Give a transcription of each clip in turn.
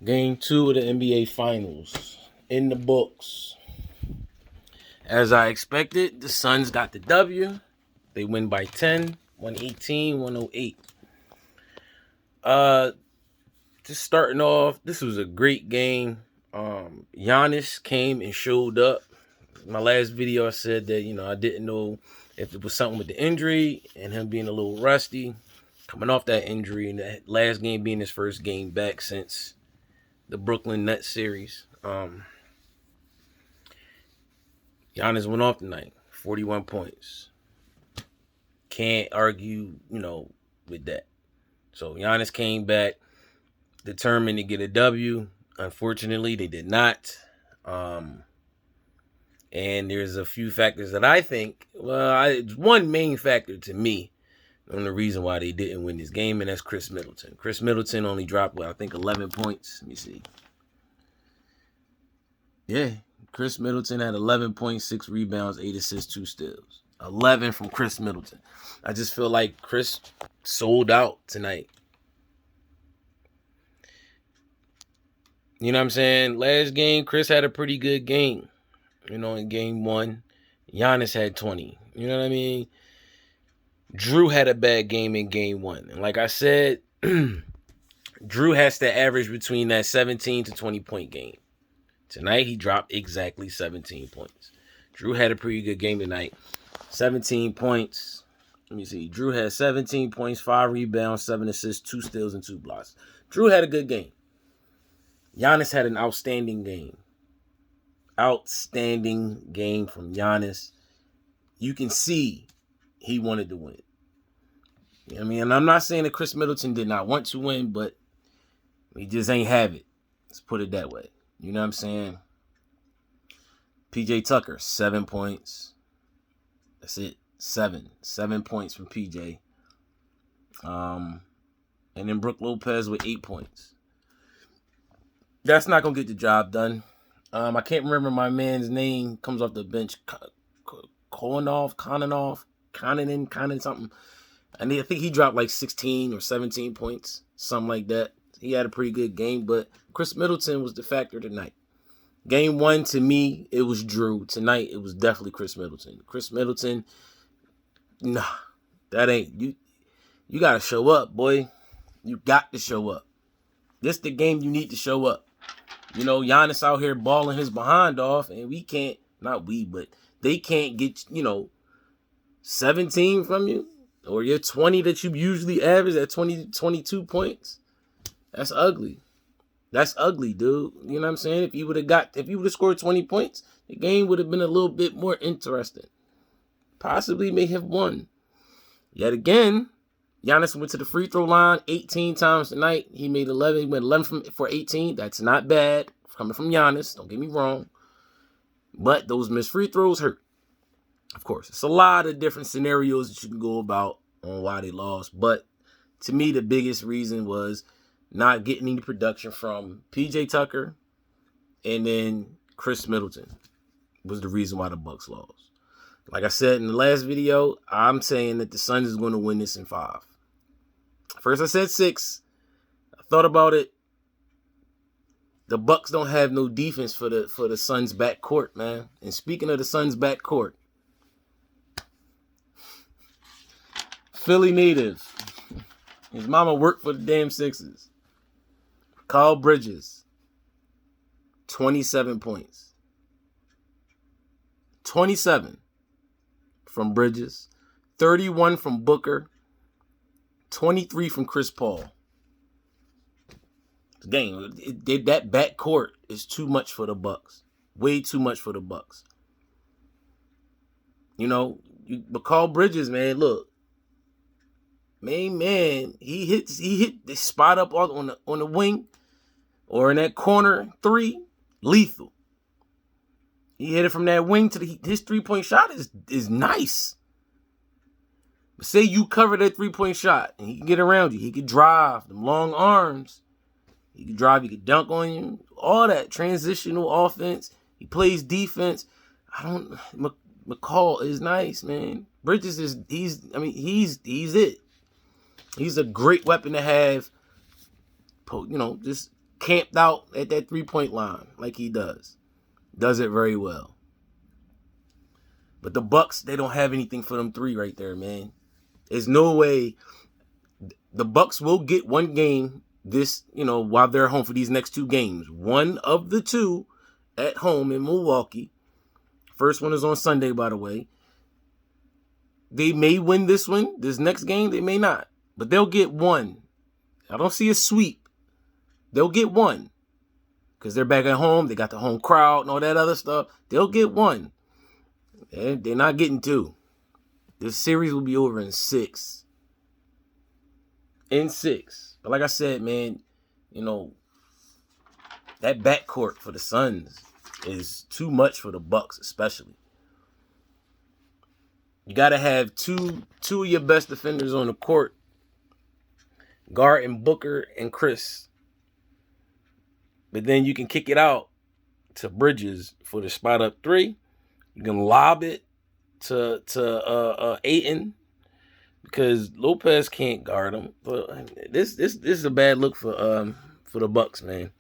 Game 2 of the NBA Finals in the books. As I expected, the Suns got the W. They win by 10, 118-108. Just starting off, this was a great game. Giannis came and showed up. My last video, I said that, I didn't know if it was something with the injury and him being a little rusty, coming off that injury, and that last game being his first game back since the Brooklyn Nets series. Giannis went off tonight, 41 points. Can't argue, with that. So Giannis came back determined to get a W. Unfortunately, they did not. And there's a few factors that I think, it's one main factor to me on the reason why they didn't win this game, and that's Chris Middleton. Chris Middleton only dropped, 11 points. Let me see. Yeah, Chris Middleton had 11.6 rebounds, 8 assists, 2 steals. 11 from Chris Middleton. I just feel like Chris sold out tonight. You know what I'm saying? Last game, Chris had a pretty good game. In game 1, Giannis had 20. You know what I mean? Drew had a bad game in game 1. And like I said, Drew has to average between that 17 to 20 point game. Tonight, he dropped exactly 17 points. Drew had a pretty good game tonight. 17 points. Let me see. Drew had 17 points, 5 rebounds, 7 assists, 2 steals, and 2 blocks. Drew had a good game. Giannis had an outstanding game. Outstanding game from Giannis. You can see he wanted to win. You know what I mean? And I'm not saying that Chris Middleton did not want to win, but he just ain't have it. Let's put it that way. You know what I'm saying? PJ Tucker, 7 points. That's it. 7 points from PJ. And then Brook Lopez with 8 points. That's not going to get the job done. I can't remember my man's name. Comes off the bench. Kononin, something. And I think he dropped like 16 or 17 points. Something like that. He had a pretty good game, but Chris Middleton was the factor tonight. Game 1, to me, it was Drew. Tonight, it was definitely Chris Middleton. Chris Middleton, nah, that ain't, you got to show up, boy. You got to show up. This the game you need to show up. Giannis out here balling his behind off, and we can't, not we, but they can't get, 17 from you, or your 20 that you usually average at 22 points. That's ugly. That's ugly, dude. You know what I'm saying? If you would have scored 20 points, the game would have been a little bit more interesting. Possibly may have won. Yet again, Giannis went to the free throw line 18 times tonight. He made 11. He went 11 for 18. That's not bad coming from Giannis. Don't get me wrong. But those missed free throws hurt. Of course, it's a lot of different scenarios that you can go about on why they lost. But to me, the biggest reason was not getting any production from PJ Tucker, and then Chris Middleton was the reason why the Bucks lost. Like I said in the last video, I'm saying that the Suns is going to win this in 5. First I said 6. I thought about it. The Bucks don't have no defense for the Suns backcourt, man. And speaking of the Suns backcourt, Philly native. His mama worked for the damn Sixers. Kyle Bridges, 27 points. 27 from Bridges, 31 from Booker, 23 from Chris Paul. Game, that backcourt is too much for the Bucks. Way too much for the Bucks. But Kyle Bridges, man, look. Man, he hit the spot up on the wing or in that corner 3, lethal. He hit it from that wing to his 3-point shot is nice. But say you cover that 3-point shot and he can get around you. He can drive, them long arms. He can drive, he can dunk on you. All that transitional offense. He plays defense. McCall is nice, man. Bridges he's it. He's a great weapon to have, just camped out at that 3-point line like he does. Does it very well. But the Bucks, they don't have anything for them three right there, man. There's no way. The Bucks will get one game while they're home for these next two games. One of the two at home in Milwaukee. First one is on Sunday, by the way. They may win this one. This next game, they may not. But they'll get one. I don't see a sweep. They'll get one. Because they're back at home. They got the home crowd and all that other stuff. They'll get one. And they're not getting two. This series will be over in 6. In 6. But like I said, man, that backcourt for the Suns is too much for the Bucks, especially. You got to have two of your best defenders on the court. Guarding Booker and Chris. But then you can kick it out to Bridges for the spot up 3. You can lob it to Ayton because Lopez can't guard him. But this is a bad look for the Bucks, man.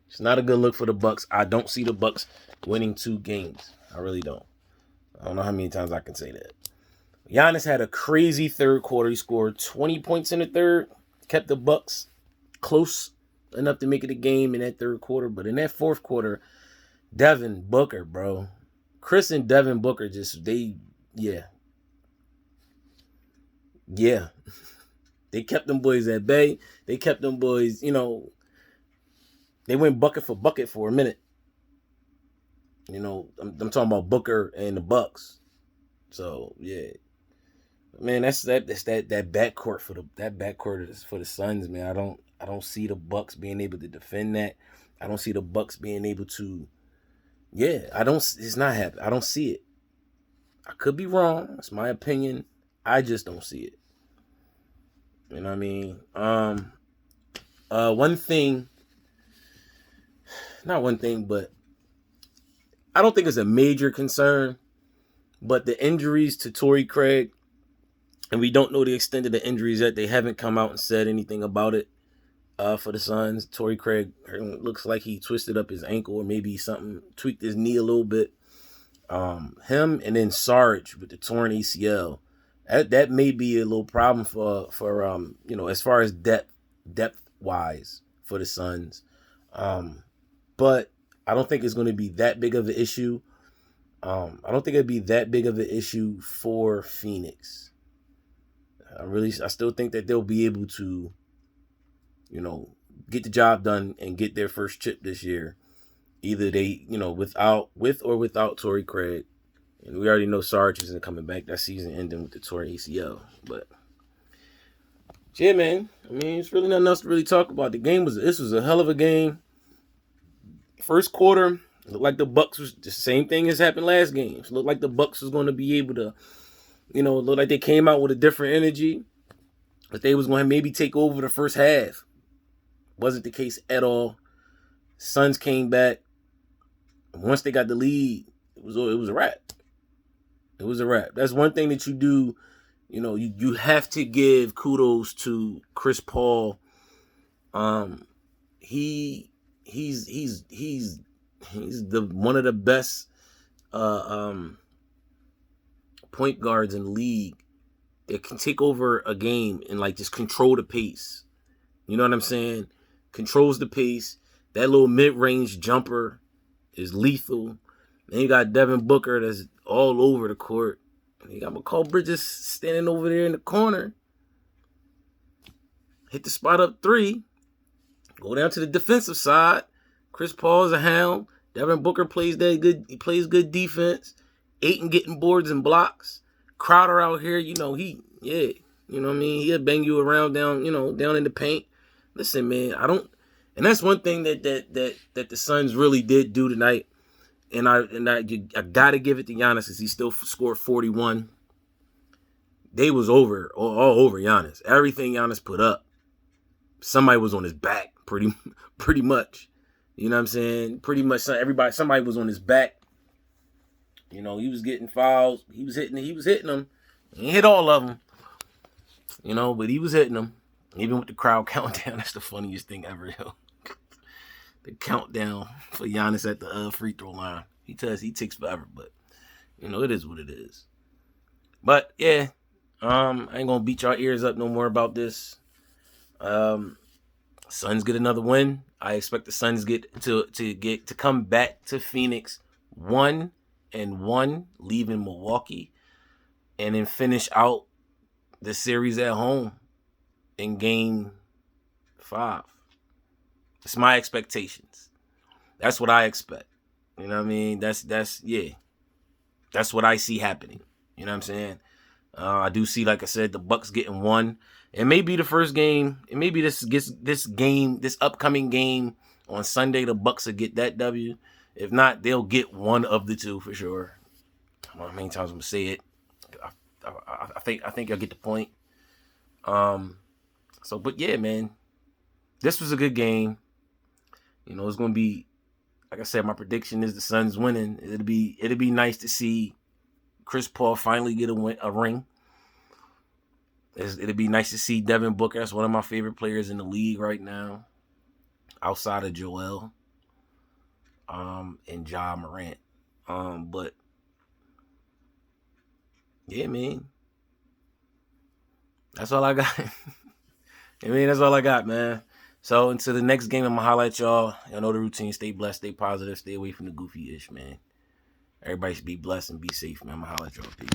It's not a good look for the Bucks. I don't see the Bucks winning 2 games. I really don't. I don't know how many times I can say that. Giannis had a crazy third quarter. He scored 20 points in the third. Kept the Bucks close enough to make it a game in that third quarter. But in that fourth quarter, Devin Booker, bro. Chris and Devin Booker yeah. They kept them boys at bay. They kept them boys, they went bucket for bucket for a minute. I'm talking about Booker and the Bucks. So, yeah. Man, that's that backcourt for the Suns, man. I don't see the Bucks being able to defend that. I don't see the Bucks being able to. Yeah, it's not happening. I don't see it. I could be wrong. That's my opinion. I just don't see it. You know what I mean? But I don't think it's a major concern. But the injuries to Torrey Craig, and we don't know the extent of the injuries yet. They haven't come out and said anything about it for the Suns. Torrey Craig looks like he twisted up his ankle or maybe something, tweaked his knee a little bit. Him and then Sarge with the torn ACL. That may be a little problem for as far as depth wise for the Suns. But I don't think it's going to be that big of an issue. I don't think it'd be that big of an issue for Phoenix. I still think that they'll be able to, get the job done and get their first chip this year. Either they, with or without Torrey Craig. And we already know Sarge isn't coming back. That season ending with the torn ACL. But yeah, man. I mean, it's really nothing else to really talk about. This was a hell of a game. First quarter, it looked like the Bucks was the same thing as happened last game. It looked like the Bucks was going to be able to, look like they came out with a different energy. But they was going to maybe take over the first half. Wasn't the case at all. Suns came back. Once they got the lead, it was a wrap. It was a wrap. That's one thing that you do. You have to give kudos to Chris Paul. He's one of the best point guards in the league that can take over a game and just control the pace. You know what I'm saying? Controls the pace. That little mid-range jumper is lethal. Then you got Devin Booker that's all over the court. And you got McCall Bridges standing over there in the corner. Hit the spot up 3. Go down to the defensive side. Chris Paul is a hound. Devin Booker plays good. He plays good defense. Ayton getting boards and blocks. Crowder out here, you know what I mean? He'll bang you around down in the paint. Listen, man, and that's one thing that the Suns really did do tonight. And I gotta give it to Giannis because he still scored 41. They was all over Giannis. Everything Giannis put up, somebody was on his back, pretty much. You know what I'm saying? Pretty much somebody was on his back. He was getting fouls. He was hitting them. He didn't hit all of them. But he was hitting them. Even with the crowd counting down, that's the funniest thing ever, yo. the countdown for Giannis at the free throw line. He takes forever, but it is what it is. But yeah, I ain't gonna beat y'all ears up no more about this. Suns get another win. I expect the Suns to come back to Phoenix 1-1, leaving Milwaukee, and then finish out the series at home in Game 5. It's my expectations. That's what I expect. You know what I mean? That's what I see happening. You know what I'm saying? I do see, like I said, the Bucks getting one. It may be the first game. It may be this upcoming game on Sunday. The Bucks will get that W. If not, they'll get one of the two for sure. I don't know how many times I'm gonna say it. I think you'll get the point. But yeah, man, this was a good game. It's gonna be, like I said, my prediction is the Suns winning. It'd be nice to see Chris Paul finally get a ring. It'd be nice to see Devin Booker. That's one of my favorite players in the league right now, outside of Joel and Ja Morant. But yeah, man, that's all I got. That's all I got, man. So until the next game, I'm gonna highlight y'all. Y'all know the routine. Stay blessed, stay positive, stay away from the goofy ish, man. Everybody should be blessed and be safe, man. I'm gonna highlight y'all. Peace.